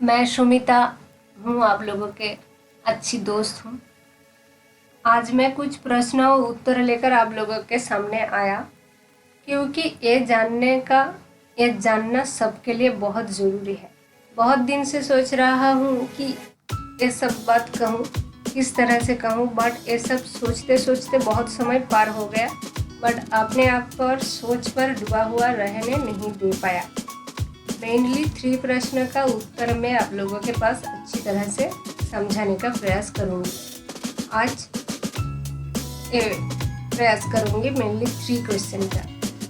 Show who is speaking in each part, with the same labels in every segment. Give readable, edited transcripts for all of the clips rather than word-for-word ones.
Speaker 1: मैं सुमिता हूँ, आप लोगों के अच्छी दोस्त हूँ। आज मैं कुछ प्रश्न और उत्तर लेकर आप लोगों के सामने आया, क्योंकि ये जानना सबके लिए बहुत ज़रूरी है। बहुत दिन से सोच रहा हूँ कि ये सब बात कहूँ, किस तरह से कहूँ, बट ये सब सोचते सोचते बहुत समय पार हो गया, बट अपने आप पर सोच पर डूबा हुआ रहने नहीं दे पाया। मेनली 3 प्रश्न का उत्तर मैं आप लोगों के पास अच्छी तरह से समझाने का प्रयास करूँगी। आज ये प्रयास करूँगी मेनली 3 क्वेश्चन का।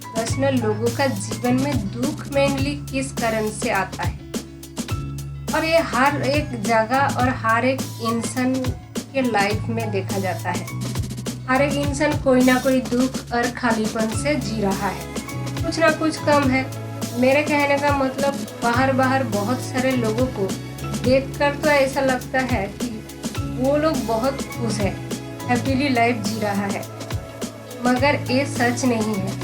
Speaker 1: प्रश्न: लोगों का जीवन में दुख मेनली किस कारण से आता है? और ये हर एक जगह और हर एक इंसान के लाइफ में देखा जाता है। हर एक इंसान कोई ना कोई दुख और खालीपन से जी रहा है, कुछ ना कुछ कम है। मेरे कहने का मतलब बाहर बहुत सारे लोगों को देखकर तो ऐसा लगता है कि वो लोग बहुत खुश है, हैप्पीली लाइफ जी रहा है, मगर ये सच नहीं है।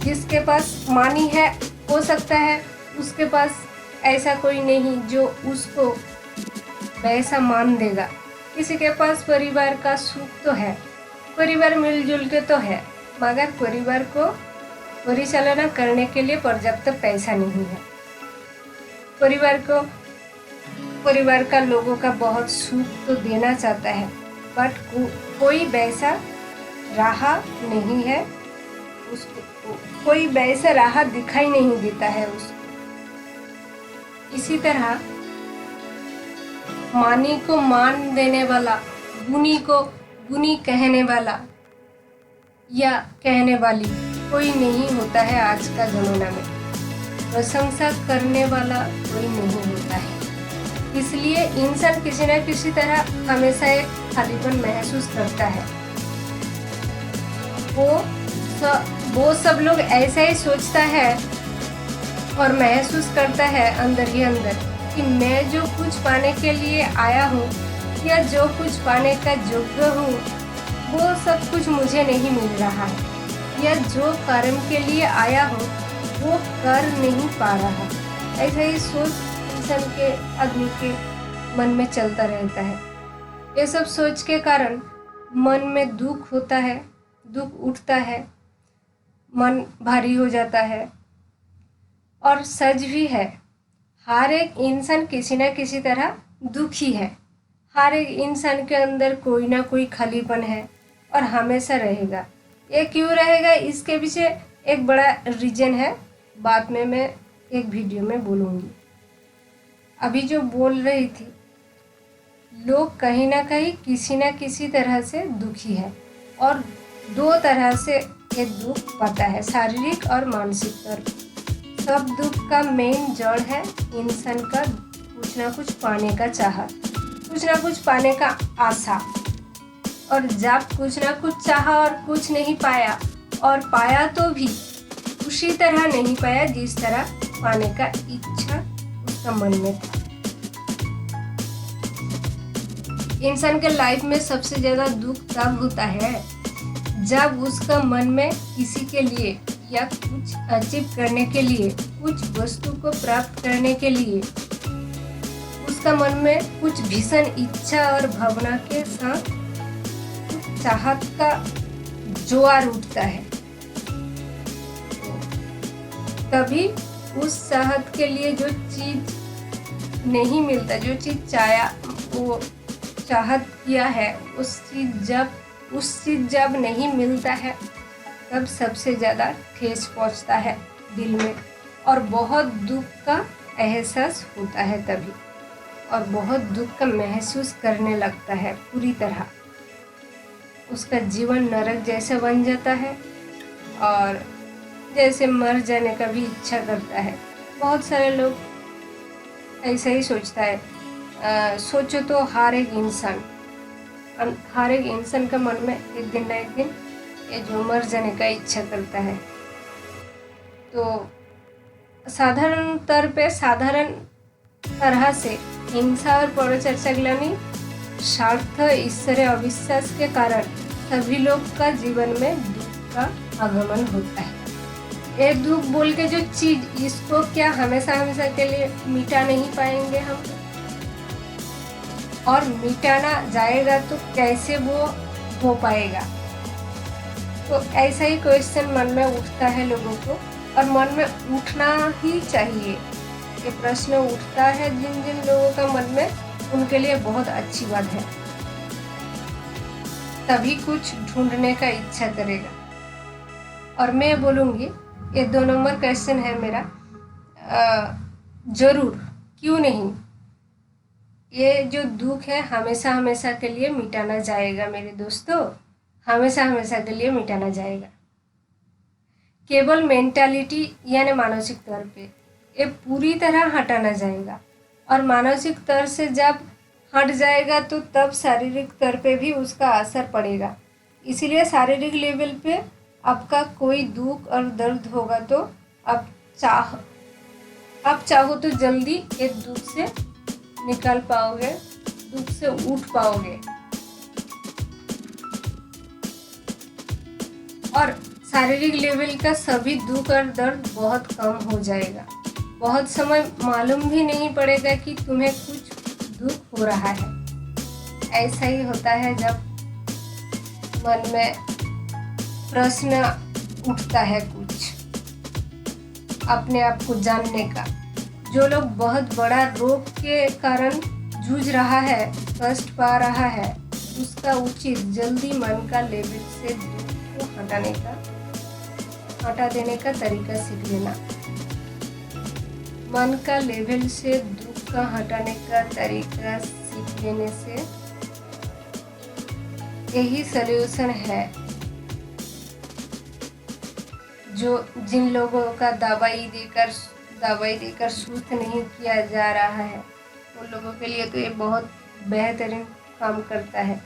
Speaker 1: जिसके पास मनी है, हो सकता है उसके पास ऐसा कोई नहीं जो उसको वैसा मान देगा। किसी के पास परिवार का सुख तो है, परिवार मिलजुल के तो है, मगर परिवार को परिचालना करने के लिए पर्याप्त पैसा नहीं है। परिवार का लोगों का बहुत सुख तो देना चाहता है, बट कोई वैसा राह नहीं है उसको, कोई वैसा राह दिखाई नहीं देता है उसको। इसी तरह मानी को मान देने वाला, गुनी को गुनी कहने वाला या कहने वाली कोई नहीं होता है आज का ज़माना में। प्रशंसा करने वाला कोई नहीं होता है। इसलिए इंसान किसी न किसी तरह हमेशा एक खालीपन महसूस करता है। वो सब लोग ऐसा ही सोचता है और महसूस करता है अंदर ही अंदर कि मैं जो कुछ पाने के लिए आया हूँ या जो कुछ पाने का योग्य हूँ, वो सब कुछ मुझे नहीं मिल रहा है, या जो कर्म के लिए आया हूँ वो कर नहीं पा रहा। ऐसा ही सोच इंसान के आदमी के मन में चलता रहता है। ये सब सोच के कारण मन में दुख होता है, दुख उठता है, मन भारी हो जाता है। और सच भी है, हर एक इंसान किसी न किसी तरह दुखी है। हर एक इंसान के अंदर कोई ना कोई खालीपन है और हमेशा रहेगा। ये क्यों रहेगा, इसके पीछे एक बड़ा रीज़न है, बाद में मैं एक वीडियो में बोलूँगी। अभी जो बोल रही थी, लोग कहीं ना कहीं किसी न किसी तरह से दुखी है, और 2 तरह से ये दुख पता है, शारीरिक और मानसिक तौर। सब दुख का मेन जड़ है इंसान का कुछ ना कुछ पाने का चाहत, कुछ ना कुछ पाने का आशा। और जब कुछ ना कुछ चाहा और कुछ नहीं पाया, और पाया तो भी उसी तरह नहीं पाया जिस तरह पाने का इच्छा उसका मन में था। इंसान के लाइफ में सबसे ज़्यादा दुख तब होता है जब उसका मन में किसी के लिए या कुछ अचीव करने के लिए, कुछ वस्तु को प्राप्त करने के लिए उसका मन में कुछ भीषण इच्छा और भावना के साथ चाहत का ज्वार उठता है। तभी उस चाहत के लिए जो चीज नहीं मिलता, जो चीज चाहा, वो चाहत किया है, उस चीज जब नहीं मिलता है, तब सबसे ज़्यादा ठेस पहुंचता है दिल में, और बहुत दुख का एहसास होता है तभी, और बहुत दुख का महसूस करने लगता है पूरी तरह। उसका जीवन नरक जैसा बन जाता है और जैसे मर जाने का भी इच्छा करता है। बहुत सारे लोग ऐसा ही सोचता है। सोचो तो हर एक इंसान का मन में एक दिन ना एक दिन ये जो मर जाने का इच्छा करता है। तो साधारण तरह से हिंसा और परचर्चा ग्लानि, स्वार्थ, ईश्वरीय अविश्वास के कारण सभी लोग का जीवन में दुख का आगमन होता है। ये दुख बोल के जो चीज, इसको क्या हमेशा हमेशा के लिए मिटा नहीं पाएंगे हम? और मिटाना जाएगा तो कैसे वो हो पाएगा? तो ऐसा ही क्वेश्चन मन में उठता है लोगों को, और मन में उठना ही चाहिए। ये प्रश्न उठता है जिन जिन लोगों का मन में, उनके लिए बहुत अच्छी बात है, तभी कुछ ढूंढने का इच्छा करेगा। और मैं बोलूँगी, ये 2 नंबर क्वेश्चन है मेरा, जरूर, क्यों नहीं, ये जो दुख है हमेशा हमेशा के लिए मिटाना जाएगा मेरे दोस्तों, हमेशा हमेशा के लिए मिटाना जाएगा। केवल मेंटालिटी यानी मानसिक तौर पे ये पूरी तरह हटाना जाएगा, और मानसिक तौर से जब हट जाएगा तो तब शारीरिक तौर पे भी उसका असर पड़ेगा। इसीलिए शारीरिक लेवल पे आपका कोई दुख और दर्द होगा तो आप चाहो तो जल्दी एक दुख से निकल पाओगे, दुख से उठ पाओगे। और शारीरिक लेवल का सभी दुख और दर्द बहुत कम हो जाएगा। बहुत समय मालूम भी नहीं पड़ेगा कि तुम्हें कुछ दुख हो रहा है। ऐसा ही होता है जब मन में प्रश्न उठता है कुछ अपने आप को जानने का। जो लोग बहुत बड़ा रोग के कारण जूझ रहा है, कष्ट पा रहा है, उसका उचित जल्दी मन का लेवल से दुख को हटा देने का तरीका सीख लेना। मन का लेवल से दुख का हटाने का तरीका सीख लेने से यही सॉल्यूशन है। जो जिन लोगों का दवाई देकर सुस्त नहीं किया जा रहा है, उन लोगों के लिए तो ये बहुत बेहतरीन काम करता है।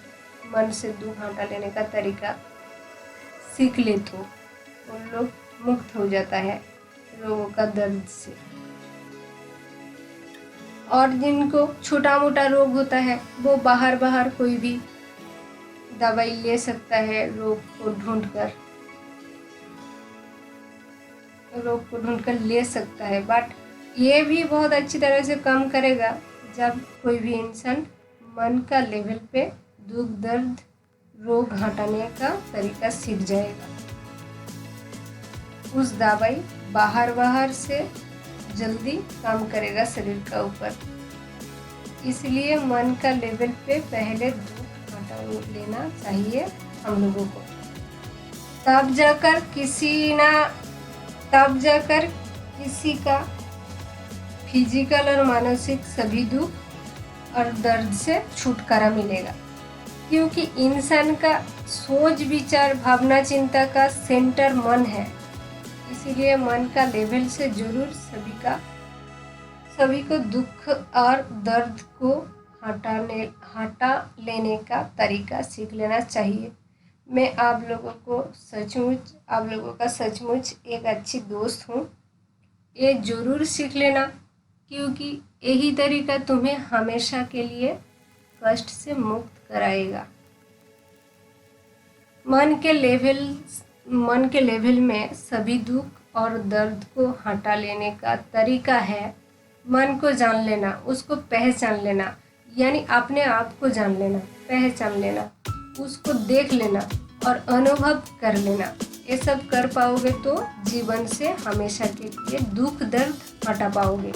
Speaker 1: मन से दुख हटा लेने का तरीका सीख ले तो उन लोग मुक्त हो जाता है लोगों का दर्द से। और जिनको छोटा मोटा रोग होता है वो बाहर कोई भी दवाई ले सकता है, रोग को ढूंढकर ले सकता है। बट ये भी बहुत अच्छी तरह से काम करेगा जब कोई भी इंसान मन का लेवल पे दुख दर्द रोग हटाने का तरीका सीख जाएगा। उस दवाई बाहर से जल्दी काम करेगा शरीर का ऊपर। इसलिए मन का लेवल पे पहले दुख हटा लेना चाहिए हम लोगों को, तब जाकर किसी का फिजिकल और मानसिक सभी दुख और दर्द से छुटकारा मिलेगा। क्योंकि इंसान का सोच विचार भावना चिंता का सेंटर मन है। इसीलिए मन का लेवल से जरूर सभी को दुख और दर्द को हटा लेने का तरीका सीख लेना चाहिए। मैं आप लोगों का सचमुच एक अच्छी दोस्त हूँ। ये जरूर सीख लेना, क्योंकि यही तरीका तुम्हें हमेशा के लिए कष्ट से मुक्त कराएगा। मन के लेवल में सभी दुख और दर्द को हटा लेने का तरीका है मन को जान लेना, उसको पहचान लेना, यानी अपने आप को जान लेना, पहचान लेना, उसको देख लेना और अनुभव कर लेना। ये सब कर पाओगे तो जीवन से हमेशा के लिए दुख दर्द हटा पाओगे।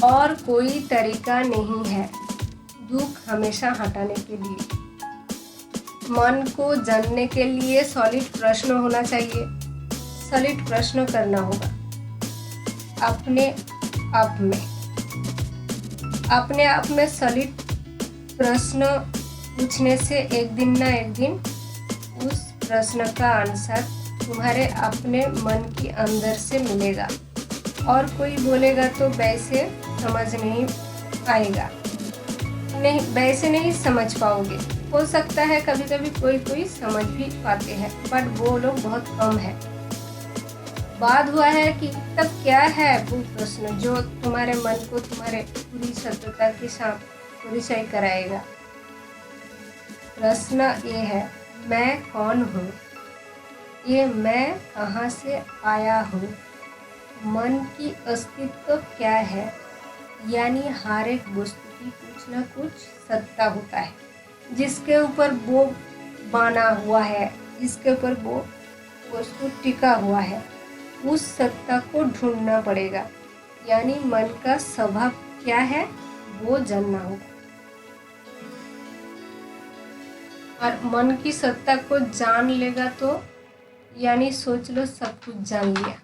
Speaker 1: और कोई तरीका नहीं है दुख हमेशा हटाने के लिए। मन को जानने के लिए सॉलिड प्रश्न होना चाहिए। सॉलिड प्रश्न करना होगा अपने आप में सॉलिड प्रश्न पूछने से एक दिन ना एक दिन उस प्रश्न का आंसर तुम्हारे अपने मन के अंदर से मिलेगा। और कोई बोलेगा तो वैसे समझ नहीं आएगा, वैसे नहीं समझ पाओगे। हो सकता है कभी कभी कोई समझ भी पाते हैं, बट वो लोग बहुत कम है। बात हुआ है कि तब क्या है वो प्रश्न जो तुम्हारे मन को तुम्हारे पूरी सत्यता के साथ परिचय कराएगा। प्रश्न ये है, मैं कौन हूँ? ये मैं कहाँ से आया हूँ? मन की अस्तित्व क्या है, यानी हर एक वस्तु की कुछ न कुछ सत्ता होता है जिसके ऊपर वो बना हुआ है, जिसके ऊपर वो वस्तु टिका हुआ है। उस सत्ता को ढूंढना पड़ेगा, यानी मन का स्वभाव क्या है वो जानना होगा। और मन की सत्ता को जान लेगा तो यानी सोच लो सब कुछ जान लिया।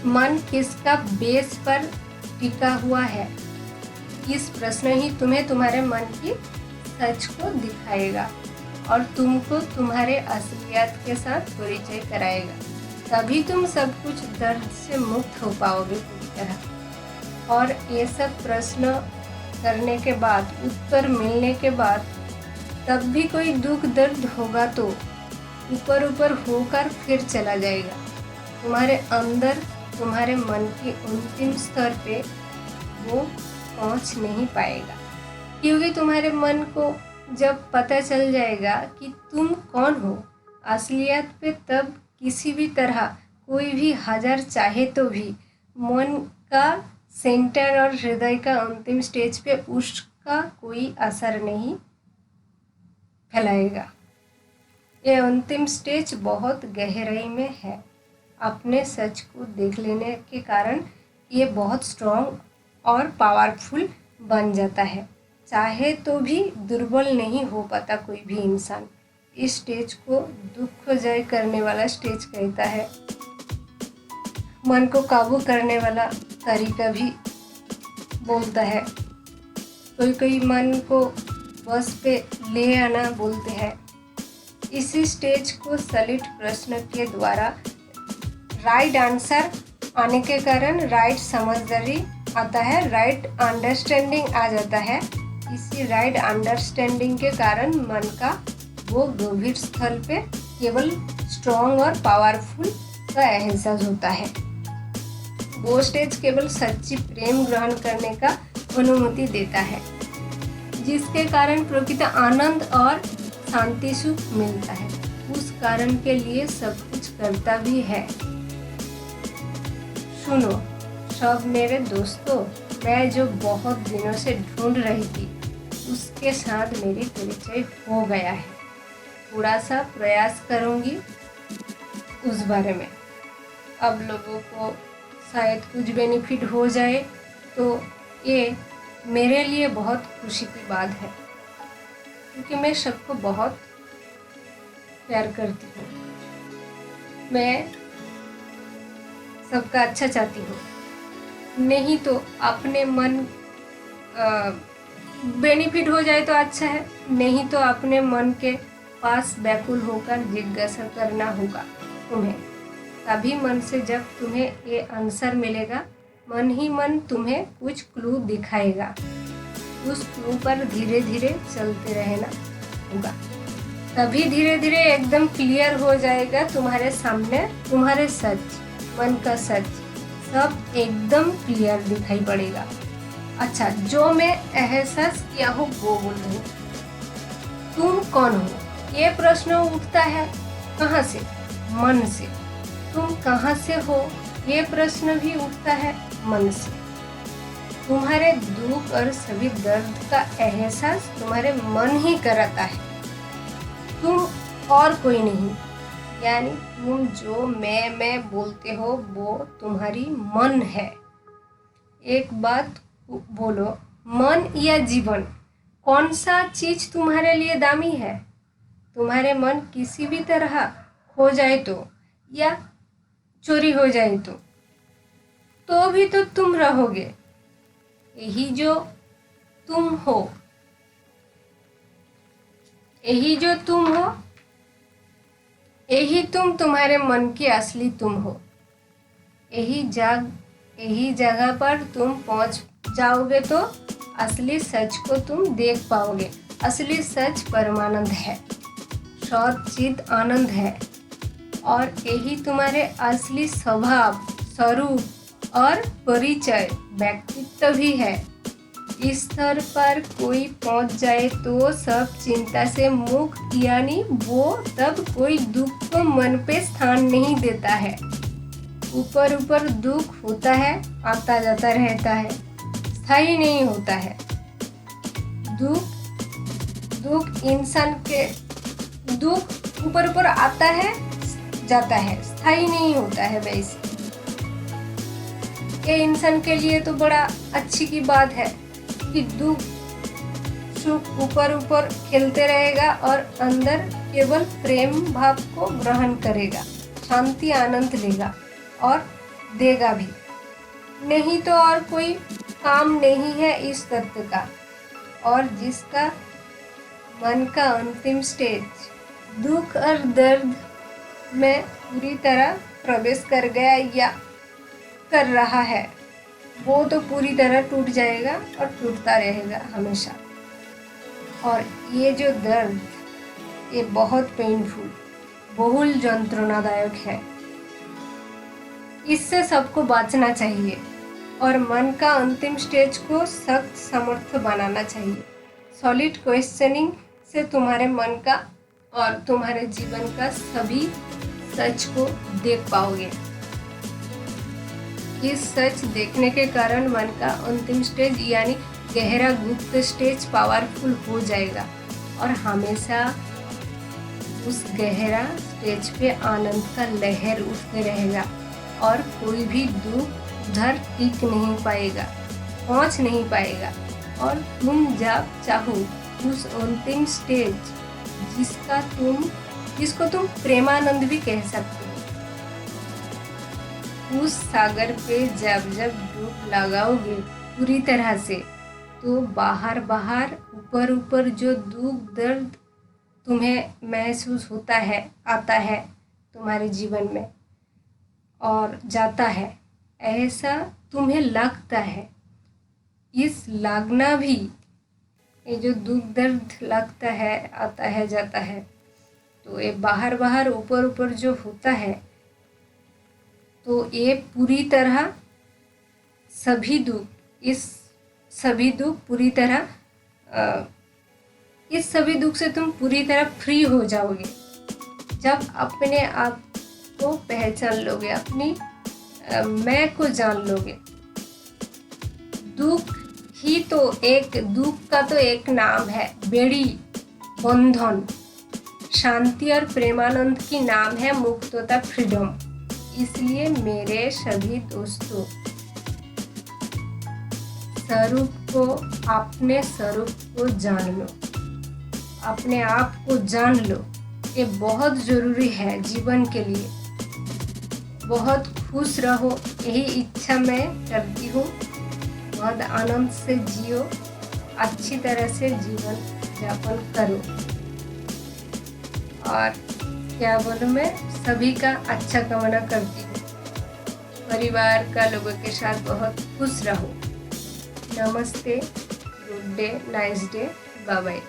Speaker 1: मन किसका बेस पर टिका हुआ है, इस प्रश्न ही तुम्हें तुम्हारे मन की सच को दिखाएगा और तुमको तुम्हारे असलियत के साथ परिचय कराएगा। तभी तुम सब कुछ दर्द से मुक्त हो पाओगे पूरी तरह। और ये सब प्रश्न करने के बाद, उत्तर मिलने के बाद, तब भी कोई दुख दर्द होगा तो ऊपर ऊपर होकर फिर चला जाएगा। तुम्हारे अंदर, तुम्हारे मन के अंतिम स्तर पे वो पहुंच नहीं पाएगा, क्योंकि तुम्हारे मन को जब पता चल जाएगा कि तुम कौन हो असलियत पे, तब किसी भी तरह कोई भी हजार चाहे तो भी मन का सेंटर और हृदय का अंतिम स्टेज पे उसका कोई असर नहीं फैलाएगा। ये अंतिम स्टेज बहुत गहराई में है। अपने सच को देख लेने के कारण ये बहुत स्ट्रॉन्ग और पावरफुल बन जाता है। चाहे तो भी दुर्बल नहीं हो पाता कोई भी इंसान। इस स्टेज को दुख जय करने वाला स्टेज कहता है। मन को काबू करने वाला तरीका भी बोलता है। कोई कोई मन को बस पे ले आना बोलते हैं। इसी स्टेज को सलिट प्रश्न के द्वारा राइट आंसर आने के कारण राइट समझदारी आता है, राइट अंडरस्टैंडिंग आ जाता है। इसी राइट अंडरस्टैंडिंग के कारण मन का वो गंभीर स्थल पे केवल स्ट्रॉन्ग और पावरफुल का एहसास होता है। वो स्टेज केवल सच्ची प्रेम ग्रहण करने का अनुमति देता है, जिसके कारण प्रकृत आनंद और शांति सुख मिलता है। उस कारण के लिए सब कुछ करता भी है। सुनो सब मेरे दोस्तों, मैं जो बहुत दिनों से ढूंढ रही थी उसके साथ मेरी परिचय हो गया है। थोड़ा सा प्रयास करूंगी उस बारे में। अब लोगों को शायद कुछ बेनिफिट हो जाए तो ये मेरे लिए बहुत खुशी की बात है, क्योंकि मैं सबको बहुत प्यार करती हूँ। मैं सबका अच्छा चाहती हूँ। नहीं तो अपने मन बेनिफिट हो जाए तो अच्छा है, नहीं तो अपने मन के पास व्याकुल होकर जिज्ञासा करना होगा तुम्हें। तभी मन से जब तुम्हें ये आंसर मिलेगा, मन ही मन तुम्हें कुछ क्लू दिखाएगा। उस क्लू पर धीरे धीरे चलते रहना होगा। तभी धीरे धीरे एकदम क्लियर हो जाएगा तुम्हारे सामने तुम्हारे सच, मन का सच सब एकदम क्लियर दिखाई पड़ेगा। अच्छा, जो मैं एहसास किया हूँ वो बोल रही हूँ। तुम कौन हो, ये प्रश्न उठता है कहाँ से? मन से। तुम कहाँ से हो, ये प्रश्न भी उठता है मन से। तुम्हारे दुख और सभी दर्द का एहसास तुम्हारे मन ही कराता है, तुम और कोई नहीं। यानी तुम जो मैं बोलते हो वो तुम्हारी मन है। एक बात बोलो, मन या जीवन, कौन सा चीज तुम्हारे लिए दामी है? तुम्हारे मन किसी भी तरह खो जाए तो, या चोरी हो जाए तो भी तो तुम रहोगे। यही जो तुम हो, यही जो तुम हो, यही तुम तुम्हारे मन की असली तुम हो। यही जगह पर तुम पहुंच जाओगे तो असली सच को तुम देख पाओगे। असली सच परमानंद है, सच्चिद आनंद है, और यही तुम्हारे असली स्वभाव, स्वरूप और परिचय, व्यक्तित्व भी है। इस स्तर पर कोई पहुंच जाए तो सब चिंता से मुक्त, यानी वो तब कोई दुख को मन पे स्थान नहीं देता है। ऊपर ऊपर दुख होता है, आता जाता रहता है, स्थायी नहीं होता है। दुख इंसान के दुख ऊपर ऊपर आता है, जाता है, स्थायी नहीं होता है। वैसे ये इंसान के लिए तो बड़ा अच्छी की बात है कि दुख सुख ऊपर ऊपर खेलते रहेगा और अंदर केवल प्रेम भाव को ग्रहण करेगा, शांति आनंद लेगा और देगा भी। नहीं तो और कोई काम नहीं है इस तत्व का। और जिसका मन का अंतिम स्टेज दुख और दर्द में पूरी तरह प्रवेश कर गया या कर रहा है, वो तो पूरी तरह टूट जाएगा और टूटता रहेगा हमेशा। और ये जो दर्द, ये बहुत पेनफुल, बहुल यंत्रणादायक है। इससे सबको बचना चाहिए और मन का अंतिम स्टेज को सख्त समर्थ बनाना चाहिए। सॉलिड क्वेश्चनिंग से तुम्हारे मन का और तुम्हारे जीवन का सभी सच को देख पाओगे। इस सच देखने के कारण मन का अंतिम स्टेज यानी गहरा गुप्त स्टेज पावरफुल हो जाएगा और हमेशा उस गहरा स्टेज पे आनंद का लहर उठते रहेगा और कोई भी दुख उधर टिक नहीं पाएगा, पहुंच नहीं पाएगा। और तुम जब चाहो उस अंतिम स्टेज जिसको तुम प्रेमानंद भी कह सकते हो, उस सागर पे जब डूब लगाओगे पूरी तरह से, तो बाहर ऊपर ऊपर जो दुख दर्द तुम्हें महसूस होता है, आता है तुम्हारे जीवन में और जाता है, ऐसा तुम्हें लगता है। इस लगना भी, ये जो दुख दर्द लगता है, आता है, जाता है, तो ये बाहर ऊपर ऊपर जो होता है, तो ये पूरी तरह सभी दुख, इस सभी दुख से तुम पूरी तरह फ्री हो जाओगे जब अपने आप को पहचान लोगे, अपनी मैं को जान लोगे। दुख का तो एक नाम है, बेड़ी बंधन। शांति और प्रेमानंद की नाम है मुक्तता, फ्रीडम। इसलिए मेरे सभी दोस्तों, अपने स्वरूप को जान लो, अपने आप को जान लो। ये बहुत ज़रूरी है जीवन के लिए। बहुत खुश रहो, यही इच्छा मैं करती हूँ। बहुत आनंद से जियो, अच्छी तरह से जीवन यापन करो। और क्या बोलूँ, मैं सभी का अच्छा कामना करती हूँ। परिवार का लोगों के साथ बहुत खुश रहो। नमस्ते, good day, nice day, bye bye.